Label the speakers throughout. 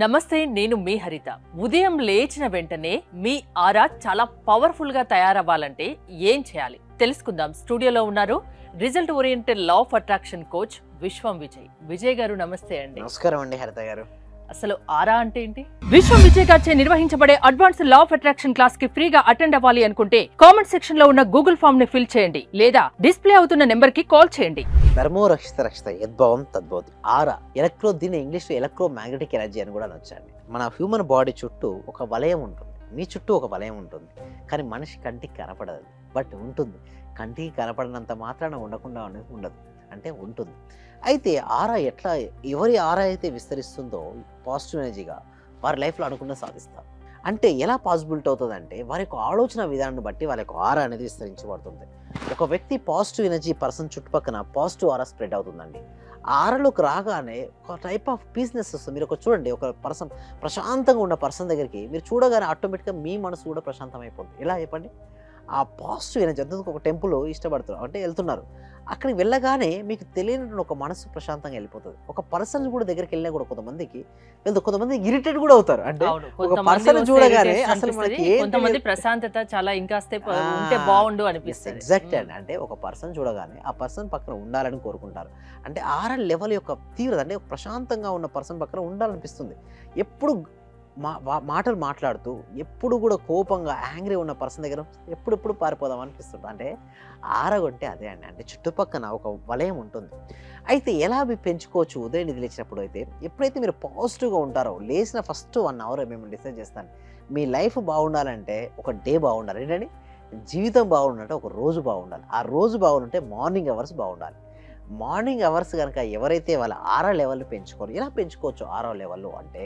Speaker 1: నమస్తే, నేను మీ హరిత. ఉదయం లేచిన వెంటనే మీ ఆరా చాలా పవర్ఫుల్ గా తయారవ్వాలంటే ఏం చేయాలి తెలుసుకుందాం. స్టూడియోలో ఉన్నారు result oriented law of attraction coach విశ్వం విజయ్. విజయ్ గారు నమస్తే అండి.
Speaker 2: నమస్కారం అండి హరిత గారు.
Speaker 1: అసలు ఆరా అంటే ఏంటి? విశ్వం విజయ్ గారిచే నిర్వహించబడే advance law of attraction class కి ఫ్రీగా అటెండ్ అవ్వాలి అనుకుంటే కామెంట్ సెక్షన్ లో ఉన్న గూగుల్ ఫామ్ ని ఫిల్ చేయండి లేదా డిస్ప్లే అవుతున్న నెంబర్ కి కాల్ చేయండి.
Speaker 2: ధర్మో రక్షిత రక్షిత యద్భావం తద్భవతి. ఆరా దీని ఇంగ్లీష్ లో ఎలక్ట్రో మ్యాగ్నెటిక్ ఎనర్జీ అని కూడా అనొచ్చండి. మన హ్యూమన్ బాడీ చుట్టూ ఒక వలయం ఉంటుంది, మీ చుట్టూ ఒక వలయం ఉంటుంది, కానీ మనిషి కంటికి కనపడదు, బట్ ఉంటుంది. కంటికి కనపడినంత మాత్రాన ఉండకుండా ఉండదు, అంటే ఉంటుంది. అయితే ఆరా ఎవరి ఆరా అయితే విస్తరిస్తుందో పాజిటివ్ ఎనర్జీగా వారి లైఫ్లో అనుకున్న సాధిస్తారు. అంటే ఎలా పాసిబిలిటీ అవుతుందంటే వారి యొక్క ఆలోచన విధానాన్ని బట్టి వారి యొక్క ఆరా అనేది విస్తరించబడుతుంది. ఒక వ్యక్తి పాజిటివ్ ఎనర్జీ పర్సన్ చుట్టుపక్కన పాజిటివ్ ఆరా స్ప్రెడ్ అవుతుందండి. ఆ ఆరాలోకి రాగానే ఒక టైప్ ఆఫ్ పీస్నెస్ వస్తుంది. మీరు చూడండి, ఒక పర్సన్ ప్రశాంతంగా ఉన్న పర్సన్ దగ్గరికి మీరు చూడగానే ఆటోమేటిక్గా మీ మనసు కూడా ప్రశాంతం అయిపోతుంది. ఎలా చెప్పండి? ఆ పాజిటివ్ ఎనర్జీ. అందుకు ఒక టెంపుల్ ఇష్టపడుతున్నారు అంటే వెళ్తున్నారు, అక్కడికి వెళ్ళగానే మీకు తెలియని ఒక మనసు ప్రశాంతంగా వెళ్ళిపోతుంది. ఒక పర్సన్ కూడా దగ్గరికి వెళ్ళినా కూడా కొంతమంది ఇరిటేట్ కూడా అవుతారు. అంటే ఒక పర్సన్ చూడగానే అసలు మనకి
Speaker 1: కొంతమంది ప్రశాంతత చాలా ఇంకాస్తే ఉంటే బాగుండు అనిపిస్తుంది.
Speaker 2: ఎగ్జాక్ట్ అండి. అంటే ఒక పర్సన్ చూడగానే ఆ పర్సన్ పక్కన ఉండాలని కోరుకుంటారు. అంటే ఆరా లెవెల్ యొక్క తీవ్రత అంటే ప్రశాంతంగా ఉన్న పర్సన్ పక్కన ఉండాలనిపిస్తుంది. ఎప్పుడు మాటలు మాట్లాడుతూ ఎప్పుడు కూడా కోపంగా యాంగ్రీ ఉన్న పర్సన్ దగ్గర ఎప్పుడెప్పుడు పారిపోదాం అనిపిస్తుంది. అంటే ఆరగొంటే అదే అండి. అంటే చుట్టుపక్కన ఒక వలయం ఉంటుంది. అయితే ఎలా అవి పెంచుకోవచ్చు? ఉదయం నిద్రలేచినప్పుడు అయితే ఎప్పుడైతే మీరు పాజిటివ్గా ఉంటారో లేచిన ఫస్ట్ 1 అవర్ మేము డిసైడ్ చేస్తాను. మీ లైఫ్ బాగుండాలంటే ఒక డే బాగుండాలి. ఏంటంటే జీవితం బాగుండాలంటే ఒక రోజు బాగుండాలి. ఆ రోజు బాగుంటే మార్నింగ్ అవర్స్ బాగుండాలి. మార్నింగ్ అవర్స్ కనుక ఎవరైతే వాళ్ళ ఆరా లెవెల్ పెంచుకోరు, ఎలా పెంచుకోవచ్చు ఆరా లెవెల్లో అంటే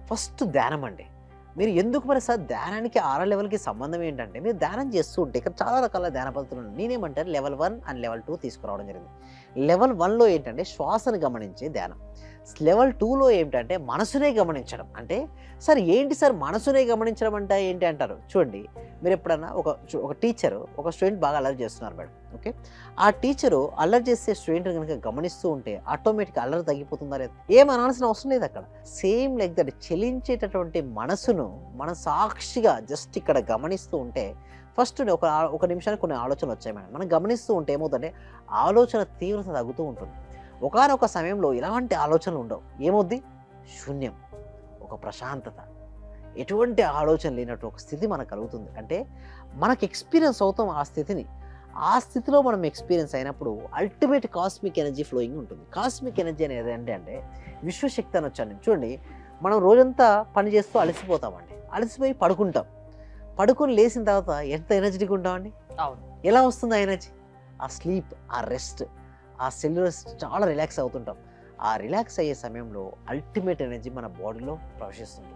Speaker 2: ఫస్ట్ ధ్యానం అండి. మీరు ఎందుకు మరి సార్ ధ్యానానికి ఆరా లెవెల్కి సంబంధం ఏంటంటే మీరు ధ్యానం చేస్తూ ఉంటే ఇక్కడ చాలా రకాల ధ్యాన పద్ధతులు ఉన్నాయి. నేనేమంటారు లెవెల్ 1 అండ్ లెవెల్ 2 తీసుకురావడం జరిగింది. లెవెల్ 1లో ఏంటంటే శ్వాసను గమనించే ధ్యానం. లెవెల్ 2లో ఏంటంటే మనసునే గమనించడం. అంటే సార్ ఏంటి సార్ మనసునే గమనించడం అంటే ఏంటి అంటారు. చూడండి, మీరు ఎప్పుడన్నా ఒక టీచరు ఒక స్టూడెంట్ బాగా అల్లరి చేస్తున్నారు మేడం, ఓకే, ఆ టీచరు అల్లరి చేసే స్టూడెంట్ కనుక గమనిస్తూ ఉంటే ఆటోమేటిక్గా అల్లరి తగ్గిపోతుందా లేదా? ఏం అనాల్సిన అవసరం లేదు అక్కడ. సేమ్ లైక్ దట్ చలించేటటువంటి మనసును మనం సాక్షిగా జస్ట్ ఇక్కడ గమనిస్తూ ఉంటే ఫస్ట్ ఒక నిమిషానికి కొన్ని ఆలోచనలు వచ్చాయి మేడం. మనం గమనిస్తూ ఉంటే ఏమవుతుందంటే ఆలోచన తీవ్రత తగ్గుతూ ఉంటుంది. ఒకానొక సమయంలో ఇలాంటి ఆలోచనలు ఉండవు. ఏమవుద్ది? శూన్యం, ఒక ప్రశాంతత, ఎటువంటి ఆలోచన లేనట్టు ఒక స్థితి మనకు కలుగుతుంది. అంటే మనకు ఎక్స్పీరియన్స్ అవుతాం ఆ స్థితిని. ఆ స్థితిలో మనం ఎక్స్పీరియన్స్ అయినప్పుడు అల్టిమేట్ కాస్మిక్ ఎనర్జీ ఫ్లోయింగ్ ఉంటుంది. కాస్మిక్ ఎనర్జీ అనేది ఏంటంటే విశ్వశక్తి అని వచ్చాను. చూడండి, మనం రోజంతా పని చేస్తూ అలసిపోతామండి, అలసిపోయి పడుకొని లేచిన తర్వాత ఎంత ఎనర్జెటిక్ ఉంటామండి. ఎలా వస్తుంది ఆ ఎనర్జీ? ఆ స్లీప్, ఆ రెస్ట్, ఆ సెల్యులర్ చాలా రిలాక్స్ అవుతుంటాం. ఆ రిలాక్స్ అయ్యే సమయంలో అల్టిమేట్ ఎనర్జీ మన బాడీలో ప్రవేశిస్తుంది.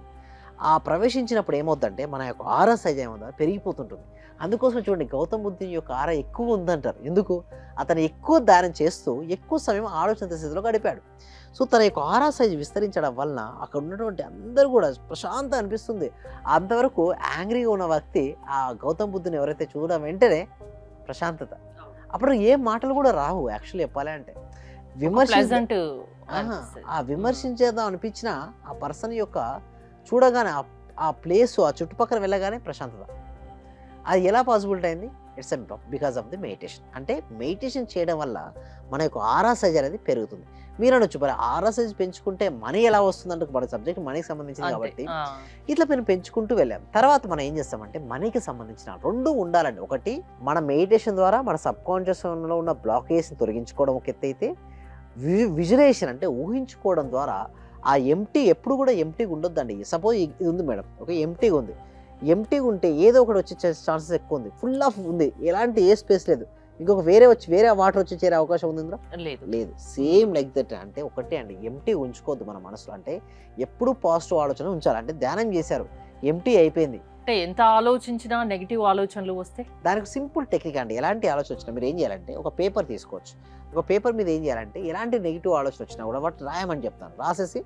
Speaker 2: ఆ ప్రవేశించినప్పుడు ఏమవుతుందంటే మన యొక్క ఆరా సైజ్ ఏమవుతుందో పెరిగిపోతుంటుంది. అందుకోసం చూడండి, గౌతమ బుద్ధుని యొక్క ఆరా ఎక్కువ ఉందంటారు. ఎందుకు? అతను ఎక్కువ ధ్యానం చేస్తూ ఎక్కువ సమయం ఆలోచన స్థితిలో గడిపాడు. సో తన యొక్క ఆరా సైజ్ విస్తరించడం వలన అక్కడ ఉన్నటువంటి అందరూ కూడా ప్రశాంతం అనిపిస్తుంది. అంతవరకు యాంగ్రీగా ఉన్న వ్యక్తి ఆ గౌతమ బుద్ధుని ఎవరైతే చూడడం వెంటనే ప్రశాంతత, అప్పుడు ఏ మాటలు కూడా రావు. యాక్చువల్లీ చెప్పాలి అంటే విమర్శించేద్దాం అనిపించిన ఆ పర్సన్ యొక్క చూడగానే ఆ ప్లేస్ ఆ చుట్టుపక్కల వెళ్ళగానే ప్రశాంతత. అది ఎలా పాసిబిలిటీ అయింది? It's because of the meditation. అంటే మెడిటేషన్ చేయడం వల్ల మన యొక్క ఆరా సైజ్ అనేది పెరుగుతుంది. మీరు అనొచ్చు, మరి ఆరా సైజ్ పెంచుకుంటే మనీ ఎలా వస్తుందంటే మన సబ్జెక్ట్ మనీకి సంబంధించింది కాబట్టి ఇట్లా మేము పెంచుకుంటూ వెళ్ళాం. తర్వాత మనం ఏం చేస్తామంటే మనీకి సంబంధించిన 2 ఉండాలండి. ఒకటి, మన మెడిటేషన్ ద్వారా మన సబ్ కాన్షియస్లో ఉన్న బ్లాకేజ్ని తొలగించుకోవడం ఒక ఎత్తు అయితే, విజువలైజేషన్ అంటే ఊహించుకోవడం ద్వారా ఆ ఎంటీ ఎప్పుడు కూడా ఎంటీగా ఉండొద్దండి. సపోజ్ ఇది ఉంది మేడం, ఒక ఎంటీగా ఉంది, ఎంటీగా ఉంటే ఏదో ఒకటి వచ్చే ఛాన్సెస్ ఎక్కువ ఉంది. ఫుల్ ఆఫ్ ఉంది, ఎలాంటి ఏ స్పేస్ లేదు, ఇంకొక వేరే వాటర్ వచ్చి చేరే అవకాశం ఉంది లేదు. Same like that. అంటే ఒకటే అండి, ఎంటీ ఉంచుకోవద్దు మన మనసులో. అంటే ఎప్పుడు పాజిటివ్ ఆలోచన ఉంచాలి. అంటే ధ్యానం చేశారు, ఎంటీ అయిపోయింది
Speaker 1: అంటే ఎంత ఆలోచించినా నెగిటివ్ ఆలోచనలు వస్తే
Speaker 2: దానికి సింపుల్ టెక్నిక్ అండి. ఎలాంటి ఆలోచన వచ్చినా మీరు ఏం చేయాలంటే ఒక పేపర్ తీసుకోవచ్చు. ఒక పేపర్ మీద ఏం చేయాలంటే ఎలాంటి నెగిటివ్ ఆలోచన వచ్చినా కూడా వాటి రాయమని చెప్తాను, రాసేసి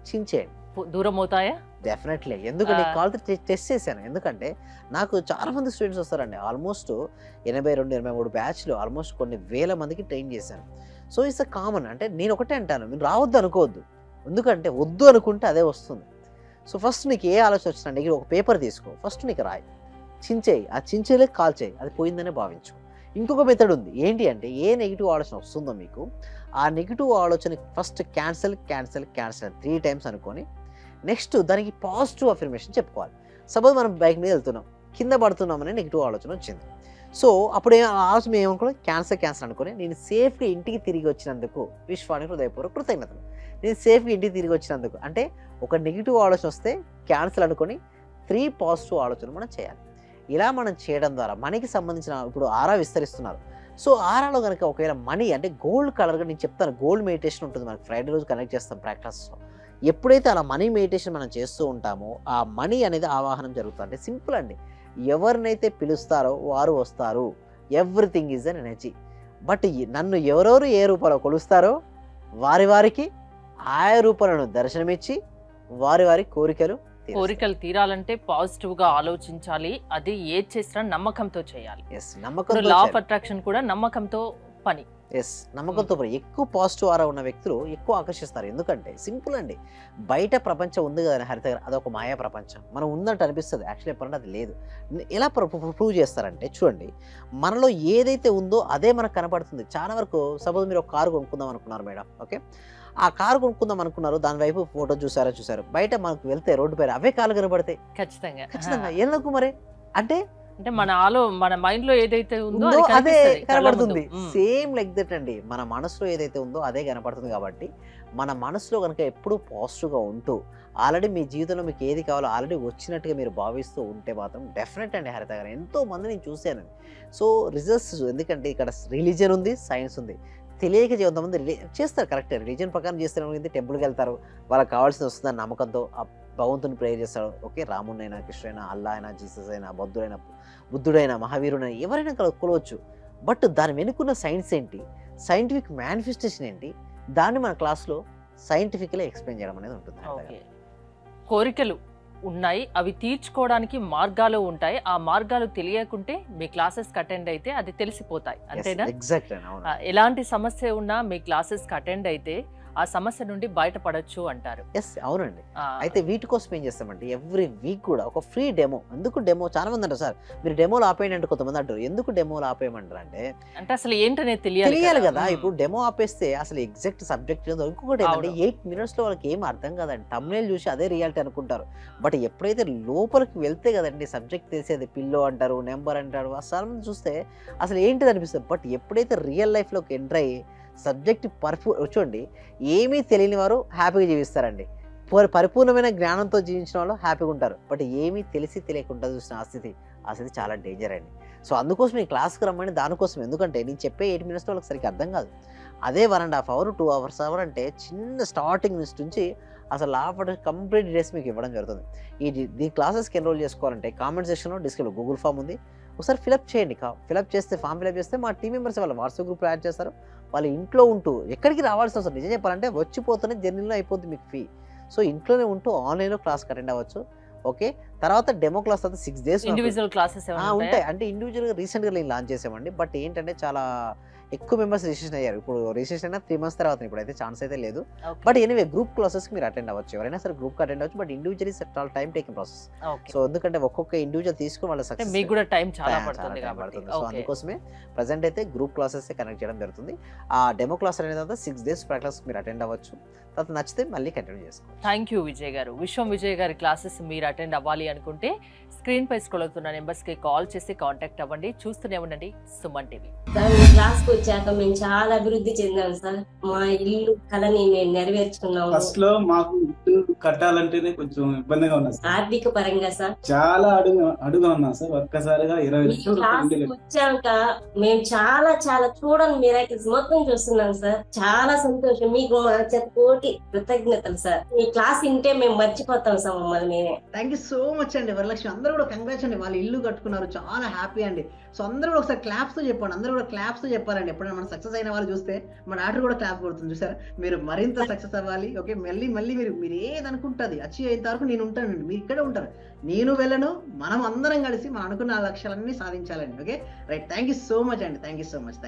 Speaker 2: చించేయండి.
Speaker 1: దూరం అవుతాయా?
Speaker 2: డెఫినెట్లీ. ఎందుకంటే కాల్తో టెస్ట్ చేశాను. ఎందుకంటే నాకు చాలా మంది స్టూడెంట్స్ వస్తారండి. ఆల్మోస్ట్ 82-83 బ్యాచ్లు ఆల్మోస్ట్ కొన్ని వేల మందికి ట్రైన్ చేశాను. So it's a common. అంటే నేను ఒకటే అంటాను, మీరు రావద్దు అనుకోవద్దు, ఎందుకంటే వద్దు అనుకుంటే అదే వస్తుంది. సో ఫస్ట్ నీకు ఏ ఆలోచన వచ్చినా నెగిటివ్ ఒక పేపర్ తీసుకో, ఫస్ట్ నీకు రాయి, చించేయి, ఆ చించేలే కాల్ చేయి, అది పోయిందనే భావించు. ఇంకొక మెథడ్ ఉంది, ఏంటి అంటే ఏ నెగిటివ్ ఆలోచన వస్తుందో మీకు ఆ నెగిటివ్ ఆలోచన first cancel cancel cancel 3 times అనుకొని నెక్స్ట్ దానికి పాజిటివ్ అఫర్మేషన్ చెప్పుకోవాలి. సపోజ్ మనం బైక్ మీద వెళ్తున్నాం, కింద పడుతున్నామనే నెగిటివ్ ఆలోచన వచ్చింది. సో అప్పుడు ఆలోచన ఏమనుకోవాలి, క్యాన్సర్ క్యాన్సర్ అనుకొని నేను సేఫ్గా ఇంటికి తిరిగి వచ్చినందుకు విశ్వానికి హృదయపూర్వక కృతజ్ఞతలు. నేను సేఫ్గా ఇంటికి తిరిగి వచ్చినందుకు అంటే ఒక నెగిటివ్ ఆలోచన వస్తే క్యాన్సల్ అనుకొని 3 పాజిటివ్ ఆలోచనలు మనం చేయాలి. ఇలా మనం చేయడం ద్వారా మనీకి సంబంధించిన ఇప్పుడు ఆరా విస్తరిస్తున్నారు. సో ఆరాలో కనుక ఒకవేళ మనీ అంటే గోల్డ్ కలర్గా నేను చెప్తాను, గోల్డ్ మెడిటేషన్ ఉంటుంది మనకి, ఫ్రైడే రోజు కనెక్ట్ చేస్తాం ప్రాక్టీస్లో. ఎప్పుడైతే అలా మనీ మెడిటేషన్ మనం చేస్తూ ఉంటామో ఆ మనీ అనేది ఆవాహనం జరుగుతుంది. అంటే సింపుల్ అండి, ఎవరినైతే పిలుస్తారో వారు వస్తారు. Everything is an energy. But నన్ను ఎవరెవరు ఏ రూపంలో కొలుస్తారో వారి వారికి ఆయా రూపాలను దర్శనమిచ్చి వారి
Speaker 1: కోరికలు తీరాలంటే పాజిటివ్ గా ఆలోచించాలి. అది ఏది చేసినా నమ్మకంతో చేయాలి. లా ఆఫ్ అట్రాక్షన్ కూడా నమ్మకంతో పని.
Speaker 2: నమ్మకంతో ఎక్కువ పాజిటివ్ ఆరా ఉన్న వ్యక్తులు ఎక్కువ ఆకర్షిస్తారు. ఎందుకంటే సింపుల్ అండి, బయట ప్రపంచం ఉంది కదా హరిత గారు, అదొక మాయా ప్రపంచం. మనం ఉందంటే అనిపిస్తుంది, యాక్చువల్లీ చెప్పాలంటే అది లేదు. ఎలా ప్రూవ్ చేస్తారంటే చూడండి, మనలో ఏదైతే ఉందో అదే మనకు కనపడుతుంది. చాలా వరకు సపోజ్ మీరు ఒక కారు కొనుక్కుందాం అనుకున్నారు మేడం, ఓకే, ఆ కారు కొనుక్కుందాం అనుకున్నారు, దాని వైపు ఫోటో చూసారు, బయట మనకు వెళ్తే రోడ్డు పైన అవే కార్లు కనబడతాయి. ఖచ్చితంగా ఎందుకు మరి అంటే
Speaker 1: మన మైండ్ లో ఏదైతే ఉందో
Speaker 2: అదే కనబడుతుంది. సేమ్ లైక్ దట్ అండి, మన మనసులో ఏదైతే ఉందో అదే కనపడుతుంది. కాబట్టి మన మనసులో కనుక ఎప్పుడు పాజిటివ్గా ఉంటూ ఆల్రెడీ మీ జీవితంలో మీకు ఏది కావాలో ఆల్రెడీ వచ్చినట్టుగా మీరు భావిస్తూ ఉంటే మాత్రం డెఫినెట్ అండి హరిత గారు, ఎంతో మంది నేను చూశాను. సో రిజల్ట్స్ ఎందుకంటే ఇక్కడ రిలీజియన్ ఉంది, సైన్స్ ఉంది. తెలియక కొంతమంది చేస్తారు, కరెక్టే, రిలీజియన్ ప్రకారం చేస్తారు, టెంపుల్కి వెళ్తారు, వాళ్ళకి కావాల్సింది వస్తుందని నమ్మకంతో ఆ భగవంతుని ప్రేయర్ చేస్తాడు. ఓకే, రాముడైనా కృష్ణుడైనా అల్లా అయినా జీసస్ అయినా బుద్ధుడైనా మహావీరుడైనా ఎవరైనా కొలవచ్చు. బట్ దాని వెనుకున్న సైన్స్ ఏంటి, సైంటిఫిక్ మేనిఫెస్టేషన్ ఏంటి, దాన్ని మన క్లాస్లో సైంటిఫిక్గా ఎక్స్ప్లెయిన్ చేయడం అనేది ఉంటుంది.
Speaker 1: కోరికలు ఉన్నాయి, అవి తీర్చుకోవడానికి మార్గాలు ఉంటాయి. ఆ మార్గాలు తెలియకుంటే మీ క్లాసెస్ అటెండ్ అయితే అది తెలిసిపోతాయి, అంతేనా? ఎలాంటి సమస్య ఉన్నా మీ క్లాసెస్ అటెండ్ అయితే ఆ సమస్య నుండి బయటపడొచ్చు అంటారు.
Speaker 2: అవునండి. అయితే వీటి కోసం ఏం చేస్తామంటే ఎవ్రీ వీక్ కూడా ఒక ఫ్రీ డెమో. ఎందుకు డెమో, చాలా మంది అంటారు సార్ మీరు డెమోలు ఆపేయండి అంటే, కొంతమంది అంటారు ఎందుకు డెమోలు ఆపేయమంటారు అంటే
Speaker 1: అసలు ఏంటనేది తెలియాలి
Speaker 2: కదా. ఇప్పుడు డెమో ఆపేస్తే అసలు ఎగ్జాక్ట్ సబ్జెక్ట్ ఇంకొకటి ఏంటంటే 8 minutes వాళ్ళకి ఏం అర్థం కాదండి, thumbnail చూసి అదే రియాలిటీ అనుకుంటారు. బట్ ఎప్పుడైతే లోపలికి వెళ్తే కదండి సబ్జెక్ట్ తెలిసేది, పిల్లో అంటారు, నెంబర్ అంటారు, అసలు చూస్తే అసలు ఏంటిది అనిపిస్తుంది. బట్ ఎప్పుడైతే రియల్ లైఫ్లోకి ఎంటర్ అయ్యి సబ్జెక్ట్ చూడండి, ఏమీ తెలియని వారు హ్యాపీగా జీవిస్తారండి, పరిపూర్ణమైన జ్ఞానంతో జీవించిన వాళ్ళు హ్యాపీగా ఉంటారు. బట్ ఏమీ తెలియకుండా చూసిన ఆ స్థితి చాలా డేంజర్ అండి. సో అందుకోసం ఈ క్లాస్కి రమ్మని దానికోసం. ఎందుకంటే నేను చెప్పే 8 minutes వాళ్ళకి సరిగ్గా అర్థం కాదు, అదే 1.5 hour 2 hours అంటే చిన్న స్టార్టింగ్ నుంచి అసలు లాభపడే కంప్లీట్ డీటెయిల్స్ మీకు ఇవ్వడం జరుగుతుంది. దీని క్లాసెస్కి ఎన్రోల్ చేసుకోవాలంటే కామెంట్ సెక్షన్లో డిస్క్రిప్షన్లో గూగుల్ ఫామ్ ఉంది, ఒకసారి ఫిలప్ చేయండి. ఫామ్ ఫిలప్ చేస్తే మా టీం మెంబర్స్ వాళ్ళ వాట్సాప్ గ్రూప్లో యాడ్ చేస్తారు. వాళ్ళ ఇంట్లో ఉంటూ ఎక్కడికి రావాల్సిన అవసరం, నిజం చెప్పాలంటే వచ్చిపోతూనే జర్నీలో అయిపోతుంది మీకు ఫీ. సో ఇంట్లోనే ఉంటూ ఆన్లైన్లో క్లాస్కి అటెండ్ అవ్వచ్చు. ఓకే, తర్వాత డెమో క్లాస్ అయితే 6 days
Speaker 1: ఇండివిజువల్ క్లాసెస్
Speaker 2: ఉంటాయి. అంటే ఇండివిజువల్గా రీసెంట్గా నేను లాంచ్ చేసామండి. బట్ ఏంటంటే చాలా ఎక్కువ మెంబర్స్ రిజిస్ట్రేషన్ అయ్యారు. ఇప్పుడు రిజిస్ట్రేషన్ అయినా 3 months తర్వాత, ఇప్పుడు అయితే ఛాన్స్ అయితే లేదు. బట్ ఎనీవే గ్రూప్ క్లాసెస్కి మీరు అటెండ్ అవ్వచ్చు, ఎవరైనా సరే గ్రూప్కి అటెండ్ అవ్వచ్చు. బట్ ఇండివిజువల్లీ చాలా టైం టేకింగ్ ప్రాసెస్. సో ఎందుకంటే ఒక్కొక్క ఇండివిజువల్ తీసుకుని వాళ్ళ సక్సెస్
Speaker 1: మీకు కూడా టైం చాలా పడుతుంది.
Speaker 2: సో అందుకోసమే ప్రజెంట్ అయితే గ్రూప్ క్లాసెస్ కనెక్ట్ చేయడం జరుగుతుంది. ఆ డెమో క్లాస్ అనేది తర్వాత 6 days క్లాస్ మీరు అటెండ్ అవ్వచ్చు. తర్వాత నచ్చితే మళ్ళీ కంటిన్యూ చేసుకోవచ్చు.
Speaker 1: థ్యాంక్ యూ విజయ్ గారు. విశ్వం విజయ్ గారి క్లాసెస్ మీరు అటెండ్ అవ్వాలి అనుకుంటే స్క్రీన్ పై స్క్రోల్ అవుతున్న నెంబర్స్కి కాల్ చేసి కాంటాక్ట్ అవ్వండి. చూస్తూనే ఉండండి సుమన్ టీవీ.
Speaker 3: క్లాస్కి వచ్చాక మేము చాలా అభివృద్ధి చెందాం సార్. మా ఇల్లు కళని మేము నెరవేర్చుకున్నాము.
Speaker 4: ఫస్ట్ లో మాకు ఇల్లు కట్టాలంటేనే కొంచెం ఇబ్బందిగా ఉన్నా సార్,
Speaker 3: ఆర్థిక పరంగా సార్ చాలా
Speaker 4: అడుగుగా ఉన్నా సార్. ఒక్కసారిగా 20 లక్షలు
Speaker 3: వచ్చాక మేము చాలా చూడని మిరాకిల్స్ మొత్తం చూస్తున్నాం సార్. చాలా సంతోషం. మీకు మా కోటి కృతజ్ఞతలు సార్. ఈ క్లాస్ వింటే మేము మర్చిపోతాం సార్ మమ్మల్ని మేమే.
Speaker 5: థ్యాంక్ యూ సో మచ్ అండి వరలక్ష్మి. అందరూ కూడా కంగ్రాట్స్ అండి, వాళ్ళు ఇల్లు కట్టుకున్నారు, చాలా హ్యాపీ అండి. సో అందరూ కూడా ఒకసారి క్లాప్స్ తో చెప్పండి, అందరూ కూడా క్లాప్స్ తో చెప్పాలండి. ఎప్పుడైనా మనం సక్సెస్ అయిన వాళ్ళు చూస్తే మన డాక్టర్ కూడా క్లాప్ కొడుతుంది, చూసారా? మీరు మరింత సక్సెస్ అవ్వాలి. ఓకే, మళ్ళీ మీరు ఏది అనుకుంటుంది అచీవ్ అయ్యేంత వరకు నేను ఉంటానండి, మీరు ఇక్కడే ఉంటారు, నేను వెళ్ళను. మనం అందరం కలిసి మనం అనుకున్న లక్ష్యాలన్నీ సాధించాలండి. Okay right, thank you so much అండి, థ్యాంక్ యూ సో మచ్.